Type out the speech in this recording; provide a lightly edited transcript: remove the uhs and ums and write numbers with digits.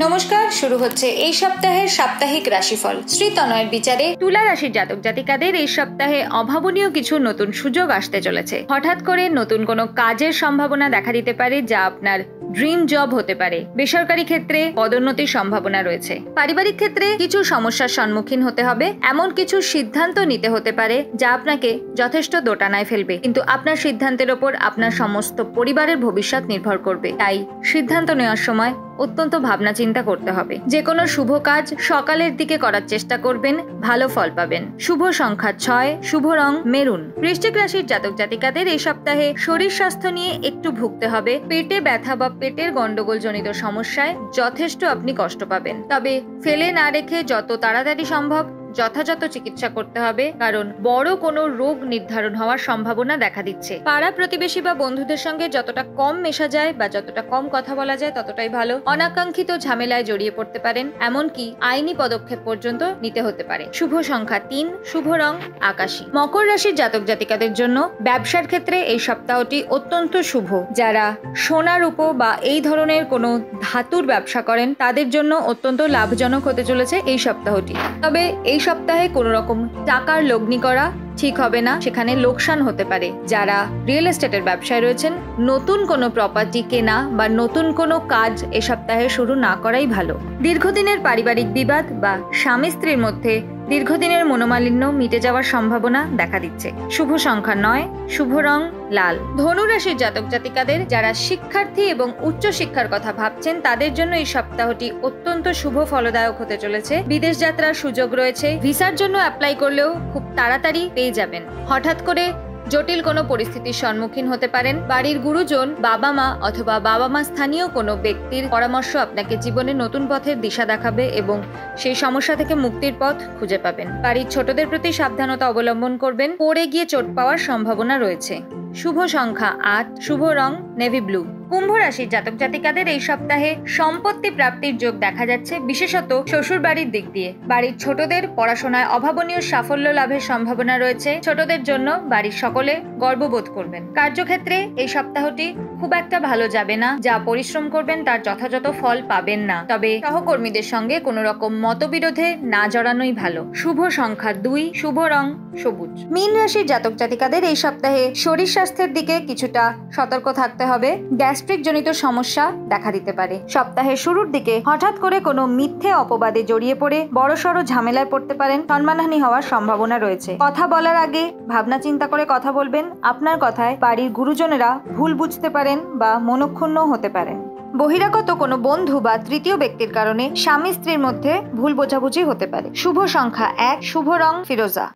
নমস্কার, শুরু হচ্ছে এই সপ্তাহের সাপ্তাহিক রাশিফল। শ্রী তনয়ের বিচারে তুলা রাশির জাতক জাতিকাদের এই সপ্তাহে অভাবনীয় কিছু নতুন সুযোগ আসতে চলেছে। হঠাৎ করে নতুন কোনো কাজের সম্ভাবনা দেখা দিতে পারে, যা আপনার ড্রিম জব হতে পারে। বেসরকারি ক্ষেত্রে পদোন্নতির সম্ভাবনা রয়েছে। পারিবারিক ক্ষেত্রে কিছু সমস্যার সম্মুখীন হতে হবে। এমন কিছু সিদ্ধান্ত নিতে হতে পারে যা আপনাকে যথেষ্ট দোটানায় ফেলবে, কিন্তু আপনার সিদ্ধান্তের ওপর আপনার সমস্ত পরিবারের ভবিষ্যৎ নির্ভর করবে। তাই সিদ্ধান্ত নেওয়ার সময় অত্যন্ত ভাবনা চিন্তা করতে হবে। যে কোনো শুভ কাজ সকালের দিকে করার চেষ্টা করবেন, ভালো ফল পাবেন। শুভ সংখ্যা 6, শুভ রং মেরুন। বৃশ্চিক রাশির জাতক জাতিকাদের এই সপ্তাহে শরীর স্বাস্থ্য নিয়ে একটু ভুগতে হবে। পেটে ব্যথা বা পেটের গন্ডগোল জনিত সমস্যায় যথেষ্ট আপনি কষ্ট পাবেন, তবে ফেলে না রেখে যত তাড়াতাড়ি সম্ভব যথাযথ চিকিৎসা করতে হবে, কারণ বড় কোনো রোগ নির্ধারণ হওয়ার সম্ভাবনা দেখা দিচ্ছে। পাড়া প্রতিবেশী বা বন্ধুদের সঙ্গে যতটা কম মেশা যায় বা যতটা কম কথা বলা যায় ততটাই ভালো। অনাকাঙ্ক্ষিত ঝামেলায় জড়িয়ে পড়তে পারেন, এমনকি আইনি পদক্ষেপ পর্যন্ত নিতে হতে পারে। শুভ সংখ্যা 3, শুভ রং আকাশী। মকর রাশির জাতক জাতিকাদের জন্য ব্যবসার ক্ষেত্রে এই সপ্তাহটি অত্যন্ত শুভ। যারা সোনা রূপো বা এই ধরনের কোনো ধাতুর ব্যবসা করেন তাদের জন্য অত্যন্ত লাভজনক হতে চলেছে এই সপ্তাহটি। তবে এই সপ্তাহে কোনো রকম টাকার লগ্নি করা ঠিক হবে না, সেখানে লোকসান হতে পারে। যারা রিয়েল এস্টেটের ব্যবসায় রয়েছেন, নতুন কোনো প্রপার্টি কেনা বা নতুন কোনো কাজ এ সপ্তাহে শুরু না করাই ভালো। দীর্ঘদিনের পারিবারিক বিবাদ বা স্বামী স্ত্রীর মধ্যে দীর্ঘদিনের মনোমালিন্য মিটে যাওয়ার সম্ভাবনা দেখা দিচ্ছে। শুভ সংখ্যা 9, শুভ রং লাল। ধনু রাশির জাতক জাতিকাদের যারা শিক্ষার্থী এবং উচ্চ শিক্ষার কথা ভাবছেন তাদের জন্য এই সপ্তাহটি অত্যন্ত শুভ ফলদায়ক হতে চলেছে। বিদেশ যাত্রার সুযোগ রয়েছে। ভিসার জন্য অ্যাপ্লাই করলেও খুব তাড়াতাড়ি পেয়ে যাবেন। হঠাৎ করে জটিল কোনো পরিস্থিতির সম্মুখীন হতে পারেন। বাড়ির গুরুজন, বাবা মা অথবা বাবা মা স্থানীয় কোনো ব্যক্তির পরামর্শ আপনাকে জীবনে নতুন পথের দিশা দেখাবে এবং সেই সমস্যা থেকে মুক্তির পথ খুঁজে পাবেন। বাড়ির ছোটদের প্রতি সাবধানতা অবলম্বন করবেন, পড়ে গিয়ে চোট পাওয়ার সম্ভাবনা রয়েছে। শুভ সংখ্যা 8, শুভ রং নেভি ব্লু। কুম্ভ রাশির জাতক জাতিকাদের এই সপ্তাহে সম্পত্তি প্রাপ্তির যোগ দেখা যাচ্ছে, বিশেষত শ্বশুর বাড়ির দিক দিয়ে। বাড়ির ছোটদের পড়াশোনায় অভাবনীয় সাফল্য লাভের সম্ভাবনা রয়েছে। ছোটদের জন্য বাড়ির সকলে গর্ববোধ করবেন। কার্যক্ষেত্রে এই সপ্তাহটি খুব একটা ভালো যাবে না। যা পরিশ্রম করবেন তার যথাযথ ফল পাবেন না, তবে সহকর্মীদের সঙ্গে কোনো রকম মতবিরোধে না জড়ানোই ভালো। শুভ সংখ্যা 2, শুভ রং সবুজ। মীন রাশির জাতক জাতিকাদের এই সপ্তাহে শরীর স্বাস্থ্যের দিকে কিছুটা সতর্ক থাকতে হবে। গ্যাস্ট্রিক জনিত সমস্যা দেখা দিতে পারে। সপ্তাহের শুরুর দিকে হঠাৎ করে কোনো মিথ্যে অপবাদে জড়িয়ে পড়ে বড়সড় ঝামেলায় পড়তে পারেন। সম্মানহানি হওয়ার সম্ভাবনা রয়েছে। কথা বলার আগে ভাবনা চিন্তা করে কথা বলবেন। আপনার কথায় বাড়ির গুরুজনেরা ভুল বুঝতে পারেন বা মনক্ষুণ্ণ হতে পারেন। বহিরাগত কোনো বন্ধু বা তৃতীয় ব্যক্তির কারণে স্বামী স্ত্রীর মধ্যে ভুল বোঝাবুঝি হতে পারে। শুভ সংখ্যা 1, শুভ রং ফিরোজা।